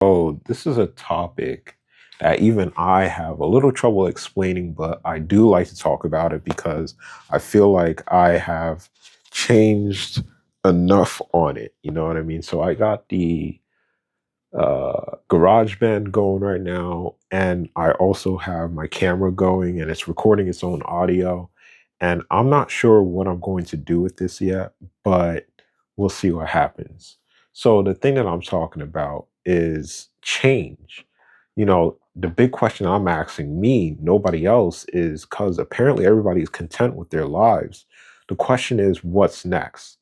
Oh, this is a topic that even I have a little trouble explaining, but I do like to talk about it because I feel like I have changed enough on it. You know what I mean? So I got the GarageBand going right now, and I also have my camera going, and it's recording its own audio. And I'm not sure what I'm going to do with this yet, but we'll see what happens. So the thing that I'm talking about is change. The big question I'm asking me, nobody else, is because apparently everybody's content with their lives. The question is, what's next?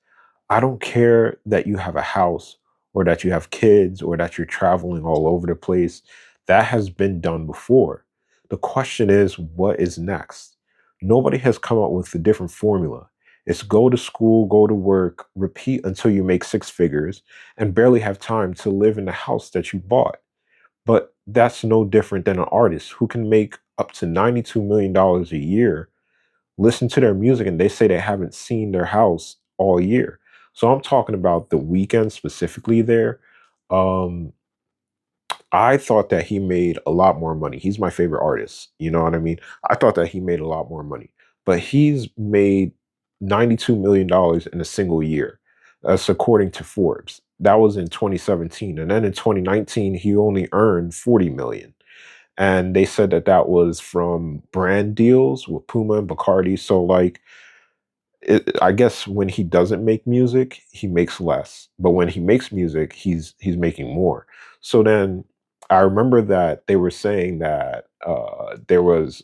I don't care that you have a house or that you have kids or that you're traveling all over the place. That has been done before. The question is, what is next? Nobody has come up with a different formula. It's go to school, go to work, repeat until you make six figures, and barely have time to live in the house that you bought. But that's no different than an artist who can make up to $92 million dollars a year, listen to their music, and they say they haven't seen their house all year. So I'm talking about the weekend specifically there. Um, I thought that he made a lot more money. He's my favorite artist. You know what I mean? I thought that he made a lot more money, but he's made $92 million dollars in a single year. That's according to Forbes. That was in 2017. And then in 2019, he only earned 40 million. And they said that that was from brand deals with Puma and Bacardi. So like I guess when he doesn't make music, he makes less. But when he makes music, he's making more. So then I remember that they were saying that there was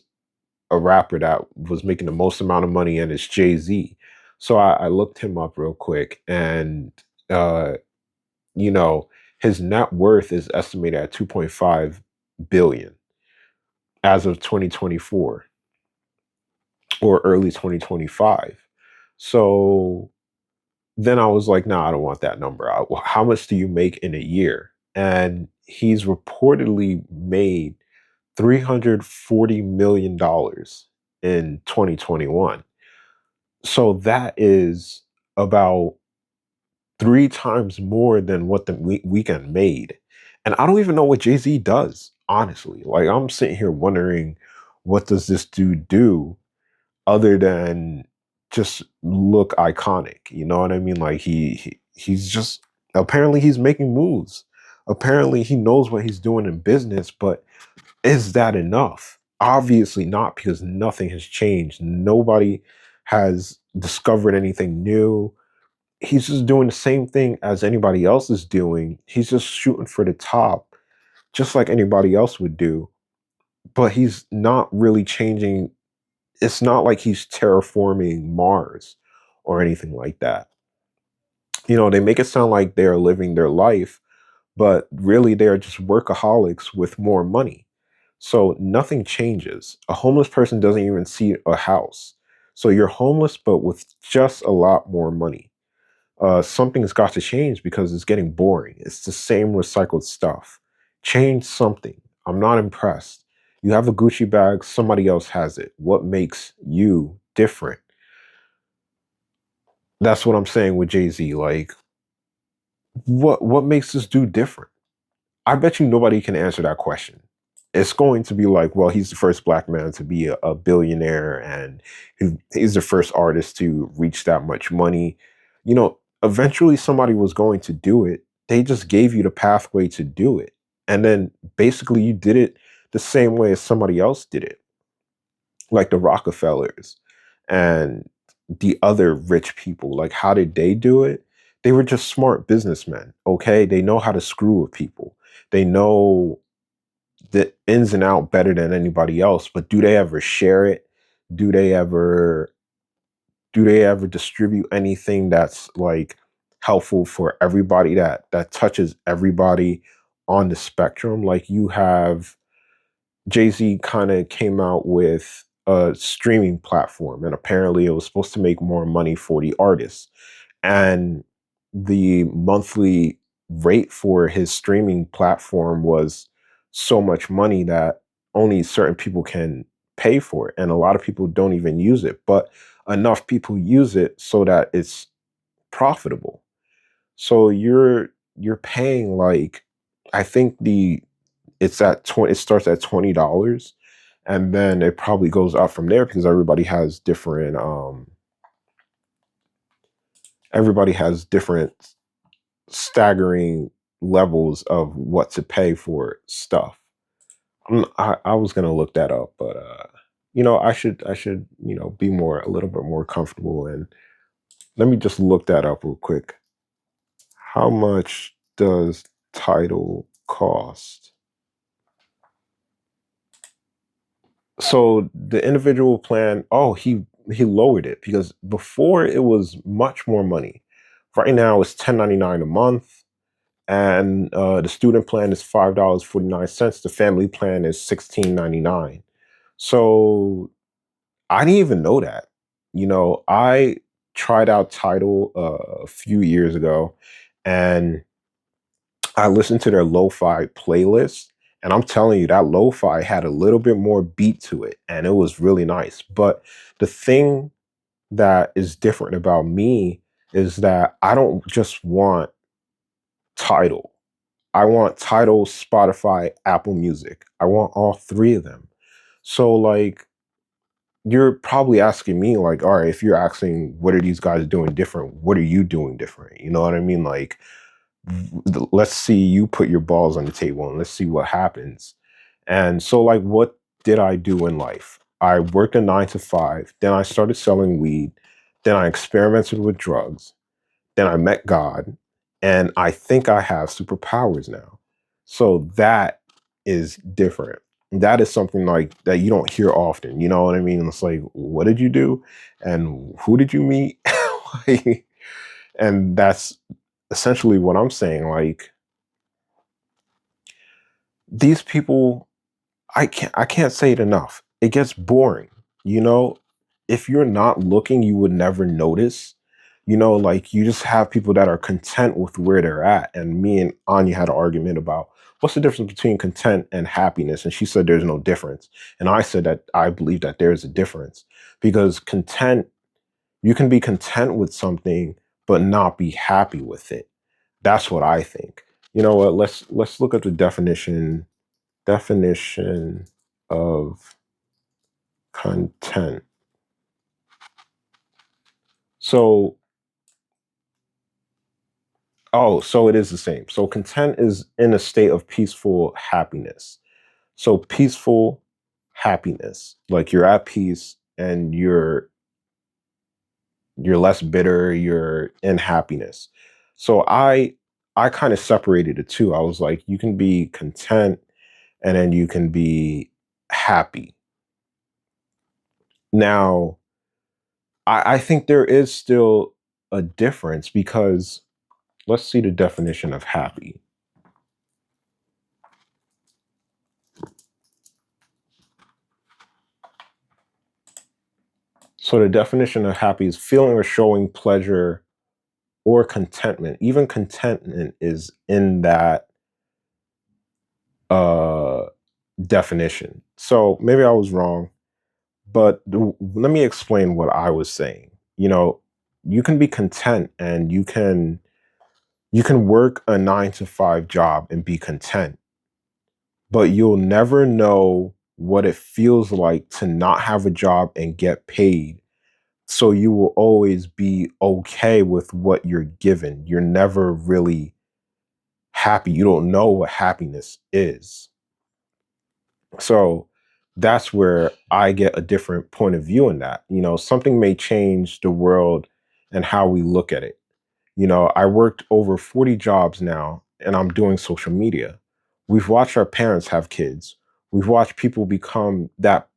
a rapper that was making the most amount of money, and it's Jay Z. So I looked him up real quick, and uh, you know his net worth is estimated at 2.5 billion as of 2024 or early 2025. So then I was like, "Nah, I don't want that number. How much do you make in a year?" And he's reportedly made $340 million dollars in 2021. So that is about three times more than what the weekend made. And I don't even know what Jay Z does, honestly. Like, I'm sitting here wondering, what does this dude do other than just look iconic? You know what I mean? Like he's just, apparently he's making moves. Apparently he knows what he's doing in business, but is that enough? Obviously not, because nothing has changed. Nobody has discovered anything new. He's just doing the same thing as anybody else is doing. He's just shooting for the top, just like anybody else would do. But he's not really changing. It's not like he's terraforming Mars or anything like that. They make it sound like they're living their life, but really they're just workaholics with more money. So nothing changes. A homeless person doesn't even see a house. So you're homeless, but with just a lot more money. Something's got to change because it's getting boring. It's the same recycled stuff. Change something. I'm not impressed. You have a Gucci bag, somebody else has it. What makes you different? That's what I'm saying with Jay Z. Like, what makes this dude different? I bet you nobody can answer that question. It's going to be like, well, he's the first black man to be a billionaire, and he's the first artist to reach that much money. Eventually somebody was going to do it. They just gave you the pathway to do it. And then basically you did it the same way as somebody else did it, like the Rockefellers and the other rich people. Like, how did they do it? They were just smart businessmen. Okay, they know how to screw with people. They know the ins and out better than anybody else. But do they ever share it? Do they ever distribute anything that's like helpful for everybody, that touches everybody on the spectrum? Like, you have Jay-Z kind of came out with a streaming platform, and apparently it was supposed to make more money for the artists. And the monthly rate for his streaming platform was so much money that only certain people can pay for it. And a lot of people don't even use it, but enough people use it so that it's profitable. So you're paying like I think the it's at 20 it starts at $20, and then it probably goes up from there because everybody has different staggering levels of what to pay for stuff. I was gonna look that up, but I should be more a little bit more comfortable, and let me just look that up real quick. How much does title cost? So the individual plan, oh, he lowered it because before it was much more money. Right now it's 10.99 a month, and the student plan is $5.49. The family plan is 16.99. So I didn't even know that. I tried out Tidal a few years ago, and I listened to their lo-fi playlist, and I'm telling you, that lo-fi had a little bit more beat to it, and it was really nice. But the thing that is different about me is that I don't just want Tidal. I want Tidal, Spotify, Apple Music. I want all three of them. So like you're probably asking me like, all right, if you're asking what are these guys doing different, what are you doing different? You know what I mean? Like let's see you put your balls on the table and let's see what happens. And so like what did I do in life? I worked a 9 to 5, then I started selling weed, then I experimented with drugs, then I met God, and I think I have superpowers now. So that is different. That is something like that you don't hear often. You know what I mean? It's like, what did you do? And who did you meet? Like, and that's essentially what I'm saying. Like, these people, I can't say it enough. It gets boring. You know, if you're not looking, you would never notice. Like you just have people that are content with where they're at. And me and Anya had an argument about what's the difference between content and happiness. And she said there's no difference. And I said that I believe that there is a difference because you can be content with something, but not be happy with it. That's what I think. You know what? Let's look at the definition of content. So, oh, so it is the same. So, content is in a state of peaceful happiness. So, peaceful happiness, like you're at peace and you're less bitter, you're in happiness. So, I kind of separated the two. I was like, you can be content and then you can be happy. Now, I think there is still a difference because let's see the definition of happy. So the definition of happy is feeling or showing pleasure or contentment. Even contentment is in that uh, definition. So maybe I was wrong, but let me explain what I was saying. You know, you can be content and you can work a 9 to 5 job and be content, but you'll never know what it feels like to not have a job and get paid. So you will always be okay with what you're given. You're never really happy. You don't know what happiness is. So that's where I get a different point of view in that. Something may change the world and how we look at it. I worked over 40 jobs now and I'm doing social media. We've watched our parents have kids. We've watched people become that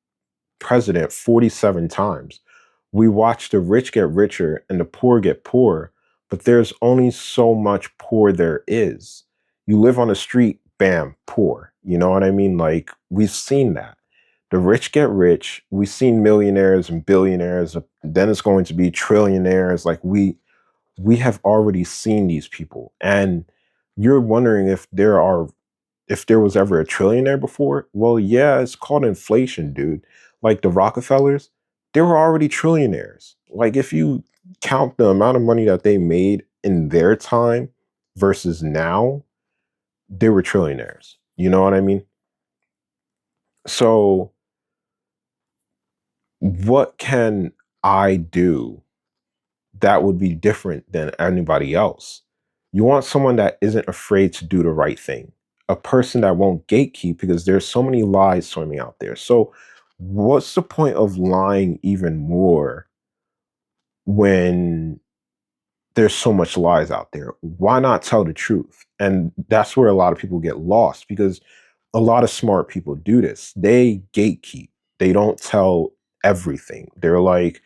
president 47 times. We watch the rich get richer and the poor get poorer, but there's only so much poor there is. You live on the street, bam, poor. You know what I mean? Like, we've seen that. The rich get rich. We've seen millionaires and billionaires. Then it's going to be trillionaires. Like, we have already seen these people. And you're wondering if there was ever a trillionaire before. Well, yeah, it's called inflation, dude. Like the Rockefellers, they were already trillionaires. Like if you count the amount of money that they made in their time versus now, they were trillionaires. You know what I mean? So, what can I do that would be different than anybody else? You want someone that isn't afraid to do the right thing, a person that won't gatekeep because there's so many lies swimming out there. So, what's the point of lying even more when there's so much lies out there? Why not tell the truth? And that's where a lot of people get lost because a lot of smart people do this. They gatekeep. They don't tell everything. They're like,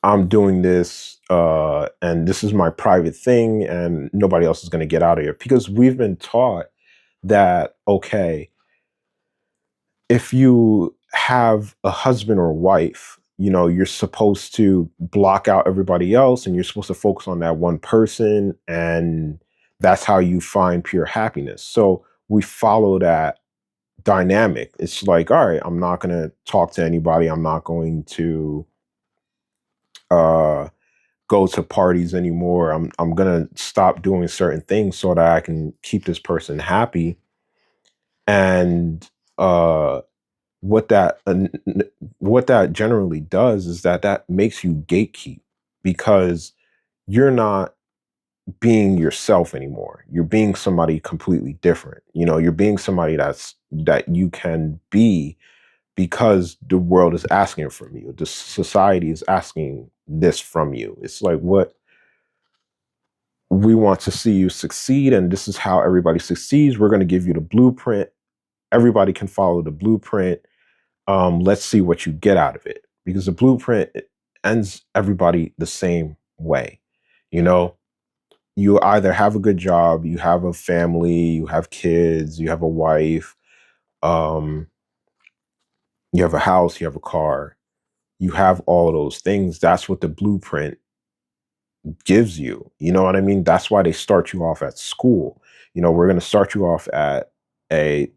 I'm doing this, and this is my private thing, and nobody else is going to get out of here. Because we've been taught that, okay, if you have a husband or wife, you're supposed to block out everybody else and you're supposed to focus on that one person. And that's how you find pure happiness. So we follow that dynamic. It's like, all right, I'm not going to talk to anybody. I'm not going to uh, go to parties anymore. I'm going to stop doing certain things so that I can keep this person happy. And, what that what that generally does is that makes you gatekeep because you're not being yourself anymore. You're being somebody completely different. You're being somebody that you can be because the world is asking it from you. The society is asking this from you. It's like, what, we want to see you succeed, and this is how everybody succeeds. We're going to give you the blueprint. Everybody can follow the blueprint. Let's see what you get out of it, because the blueprint, it ends everybody the same way. You know, you either have a good job, you have a family, you have kids, you have a wife, um, you have a house, you have a car, you have all of those things. That's what the blueprint gives you. You know what I mean? That's why they start you off at school. We're going to start you off at a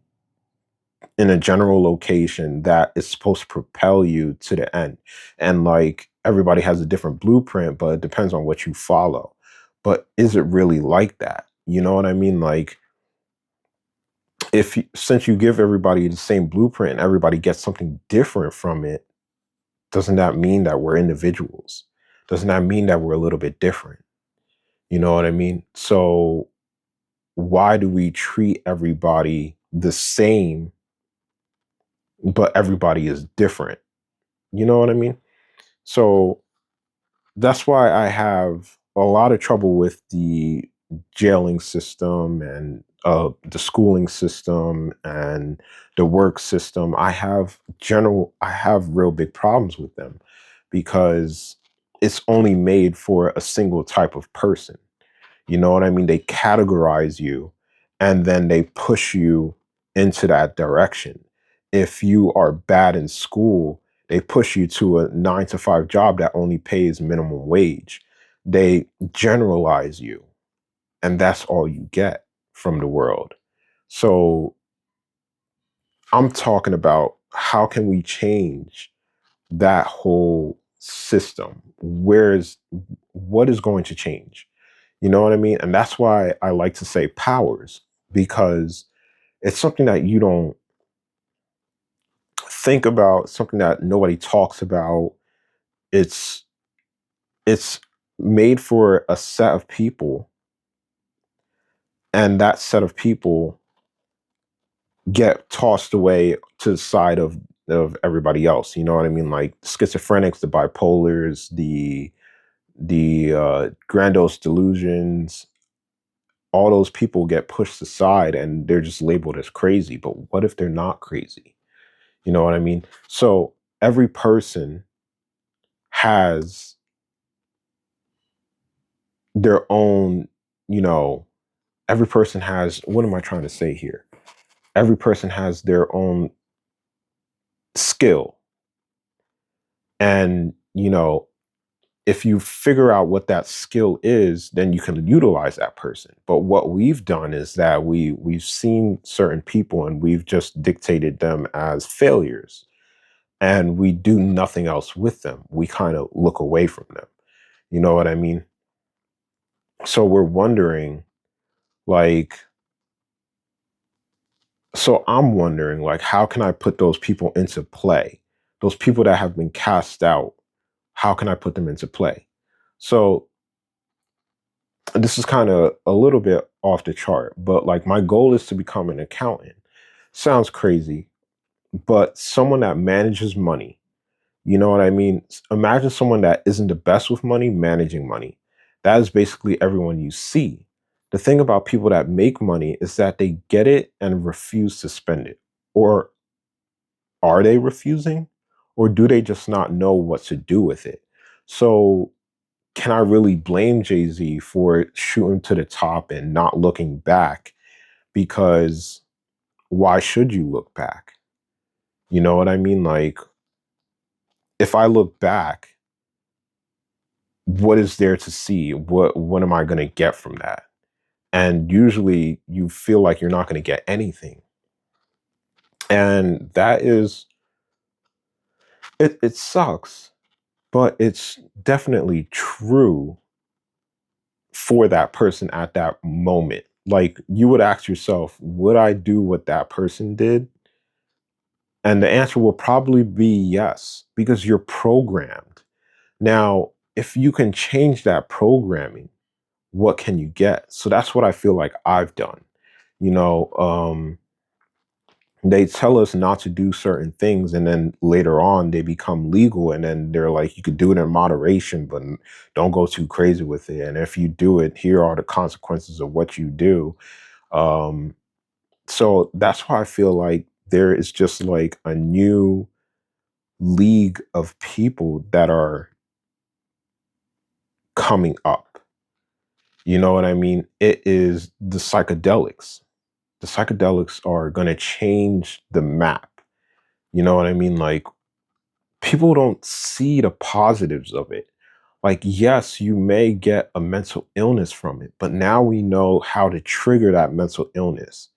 in a general location that is supposed to propel you to the end. And like, everybody has a different blueprint, but it depends on what you follow. But is it really like that? You know what I mean? Like, since you give everybody the same blueprint and everybody gets something different from it, doesn't that mean that we're individuals? Doesn't that mean that we're a little bit different? You know what I mean? So why do we treat everybody the same, but everybody is different? You know what I mean? So that's why I have a lot of trouble with the jailing system and the schooling system and the work system. I have real big problems with them because it's only made for a single type of person. You know what I mean? They categorize you and then they push you into that direction. If you are bad in school, they push you to a 9 to 5 job that only pays minimum wage. They generalize you, and that's all you get from the world. So I'm talking about, how can we change that whole system? What is going to change? You know what I mean? And that's why I like to say powers, because it's something that you don't think about, something that nobody talks about. It's it's made for a set of people, and that set of people get tossed away to the side of everybody else. You know what I mean? Like schizophrenics, the bipolars, the grandiose delusions, all those people get pushed aside and they're just labeled as crazy. But what if they're not crazy? You know what I mean? So every person has their own, you know, every person has, what am I trying to say here? Every person has their own skill. And, if you figure out what that skill is, then you can utilize that person. But what we've done is that we've seen certain people and we've just dictated them as failures, and we do nothing else with them. We kind of look away from them. You know what I mean? So we're wondering, like, So I'm wondering, like, how can I put those people into play? Those people that have been cast out, how can I put them into play? So this is kind of a little bit off the chart, but like my goal is to become an accountant. Sounds crazy, but someone that manages money. You know what I mean? Imagine someone that isn't the best with money managing money. That is basically everyone you see. The thing about people that make money is that they get it and refuse to spend it. Or are they refusing? Or do they just not know what to do with it? So, can I really blame Jay Z for shooting to the top and not looking back? Because why should you look back? You know what I mean? Like, if I look back, what is there to see? What am I going to get from that? And usually you feel like you're not going to get anything. And that is it sucks, but it's definitely true for that person at that moment. Like you would ask yourself, would I do what that person did? And the answer will probably be yes, because you're programmed. Now, if you can change that programming, what can you get? So that's what I feel like I've done. You know, they tell us not to do certain things, and then later on they become legal, and then they're like, you could do it in moderation, but don't go too crazy with it. And if you do it, here are the consequences of what you do. Um, so that's why I feel like there is just like a new league of people that are coming up. You know what I mean? It is the psychedelics. The psychedelics are going to change the map. You know what I mean? Like, people don't see the positives of it. Like, yes, you may get a mental illness from it, but now we know how to trigger that mental illness.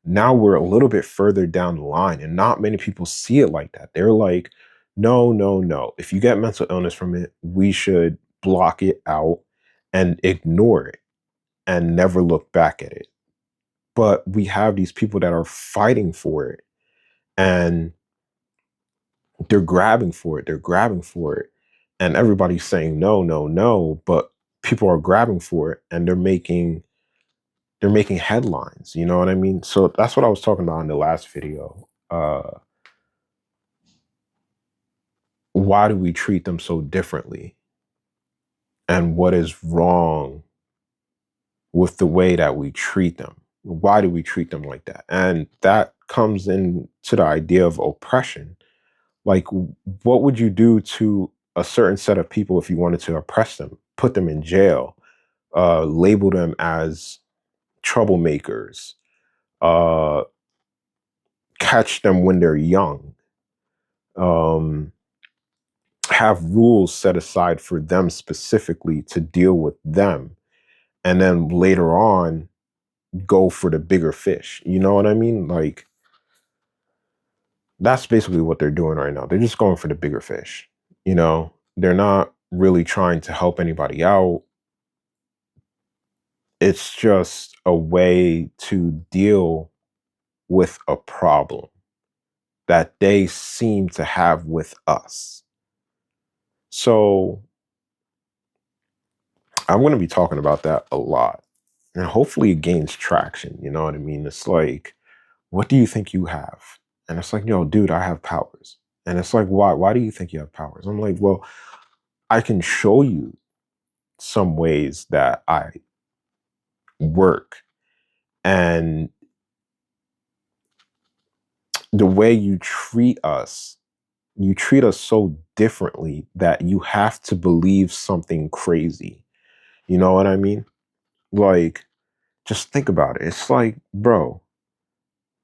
Now we're a little bit further down the line, and not many people see it like that. They're like, no, no, no. If you get mental illness from it, we should block it out and ignore it and never look back at it. But we have these people that are fighting for it, and they're grabbing for it. They're grabbing for it. And everybody's saying no, no, no. But people are grabbing for it, and they're making headlines. You know what I mean? So that's what I was talking about in the last video. Why do we treat them so differently? And what is wrong with the way that we treat them? Why do we treat them like that? And that comes into the idea of oppression. Like, what would you do to a certain set of people if you wanted to oppress them, put them in jail, label them as troublemakers, uh, catch them when they're young, um, have rules set aside for them specifically to deal with them, and then later on go for the bigger fish. You know what I mean? Like, that's basically what they're doing right now. They're just going for the bigger fish. You know, they're not really trying to help anybody out. It's just a way to deal with a problem that they seem to have with us. So I'm going to be talking about that a lot. And hopefully it gains traction. You know what I mean? It's like, what do you think you have? And it's like, yo, dude, I have powers. And it's like, why? Why do you think you have powers? I'm like, well, I can show you some ways that I work. And the way you treat us so differently that you have to believe something crazy. You know what I mean? Like, just think about it. It's like, bro,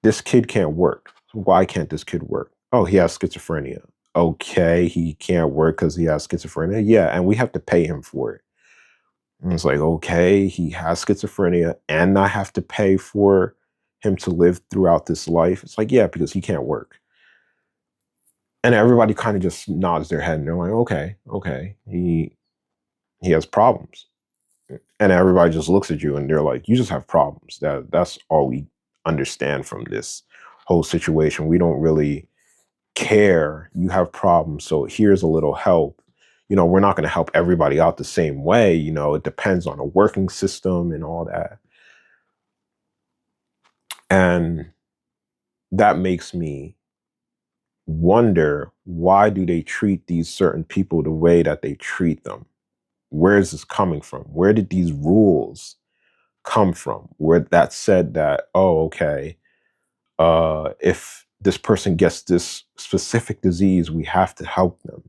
this kid can't work. Why can't this kid work? Oh, he has schizophrenia. Okay, he can't work because he has schizophrenia. Yeah, and we have to pay him for it. And it's like, okay, he has schizophrenia, and I have to pay for him to live throughout this life. It's like, yeah, because he can't work. And everybody kind of just nods their head and they're like, okay, okay, he has problems. And everybody just looks at you and they're like, you just have problems. That's all we understand from this whole situation. We don't really care. You have problems, so here's a little help. We're not going to help everybody out the same way. It depends on a working system and all that. And that makes me wonder, why do they treat these certain people the way that they treat them? Where is this coming from? Where did these rules come from? Where that said that, oh, okay, if this person gets this specific disease, we have to help them.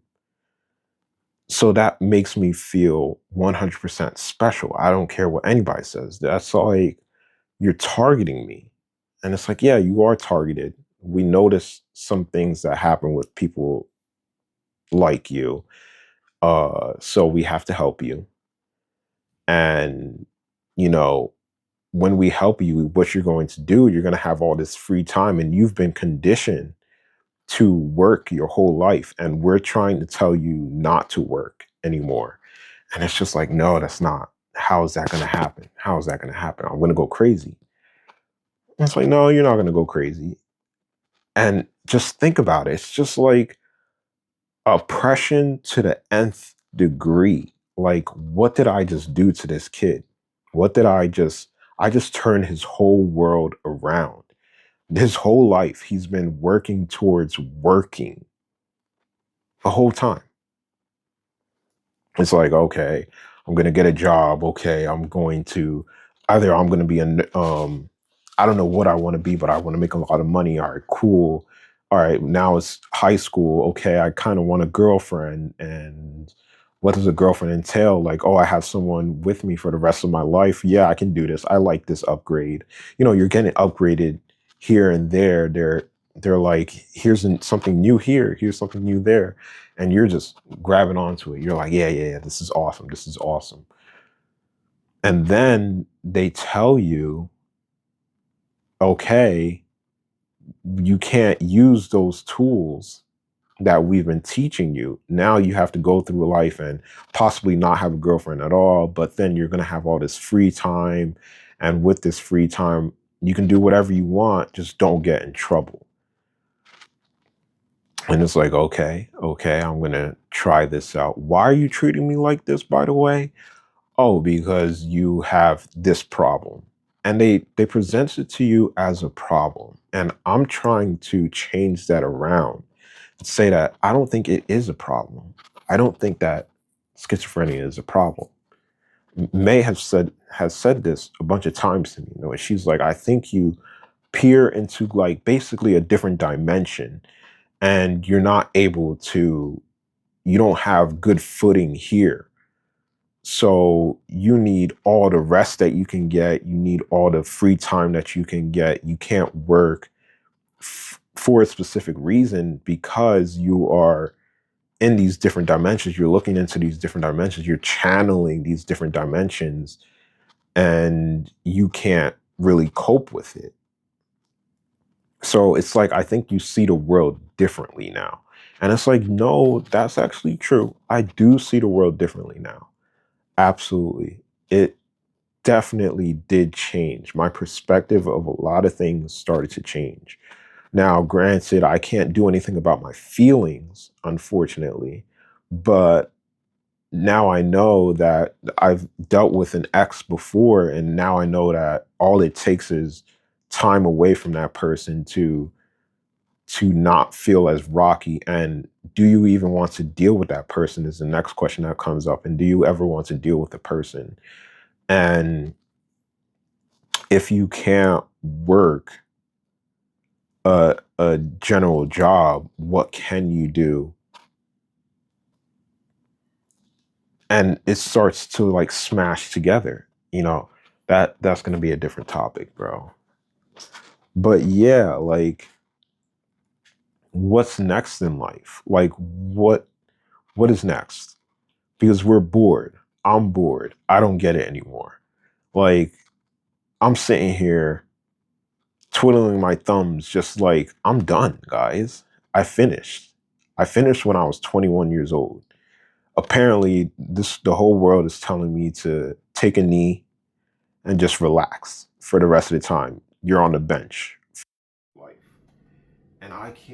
So that makes me feel 100% special. I don't care what anybody says. That's like, you're targeting me. And it's like, yeah, you are targeted. We notice some things that happen with people like you. So we have to help you. And, you know, when we help you, what you're going to do, you're going to have all this free time, and you've been conditioned to work your whole life. And we're trying to tell you not to work anymore. And it's just like, no, that's not. How is that going to happen? How is that going to happen? I'm going to go crazy. And it's like, no, you're not going to go crazy. And just think about it. It's just like oppression to the nth degree. Like, what did I just do to this kid? What did I just turned his whole world around. His whole life, he's been working towards working the whole time. It's like, okay, I'm going to get a job. Okay, I'm going to I'm going to be I don't know what I want to be, but I want to make a lot of money. All right, cool. All right, now it's high school. Okay, I kind of want a girlfriend. And what does a girlfriend entail? Like, oh, I have someone with me for the rest of my life. Yeah, I can do this. I like this upgrade. You're getting upgraded here and there. They're like, something new here. Here's something new there. And you're just grabbing onto it. You're like, yeah, yeah, yeah, this is awesome. This is awesome. And then they tell you, okay, you can't use those tools that we've been teaching you. Now you have to go through life and possibly not have a girlfriend at all, but then you're going to have all this free time. And with this free time, you can do whatever you want, just don't get in trouble. And it's like, okay, I'm going to try this out. Why are you treating me like this, by the way? Oh, because you have this problem. And they present it to you as a problem. And I'm trying to change that around and say that I don't think it is a problem. I don't think that schizophrenia is a problem. May has said this a bunch of times to me. And she's like, I think you peer into like basically a different dimension, and you don't have good footing here. So you need all the rest that you can get. You need all the free time that you can get. You can't work for a specific reason, because you are in these different dimensions. You're looking into these different dimensions. You're channeling these different dimensions, and you can't really cope with it. So it's like, I think you see the world differently now. And it's like, no, that's actually true. I do see the world differently now. Absolutely. It definitely did change. My perspective of a lot of things started to change. Now, granted, I can't do anything about my feelings, unfortunately, but now I know that I've dealt with an ex before, and now I know that all it takes is time away from that person to not feel as rocky. And do you even want to deal with that person is the next question that comes up. And do you ever want to deal with the person? And if you can't work a general job, what can you do? And it starts to like smash together. That's going to be a different topic, bro. But yeah, like, what's next in life? Like, what is next? Because we're bored. I'm bored. I don't get it anymore. Like, I'm sitting here twiddling my thumbs, just like, I'm done, guys. I finished. I finished when I was 21 years old. Apparently, the whole world is telling me to take a knee and just relax for the rest of the time. you're on the bench. Life. And I can't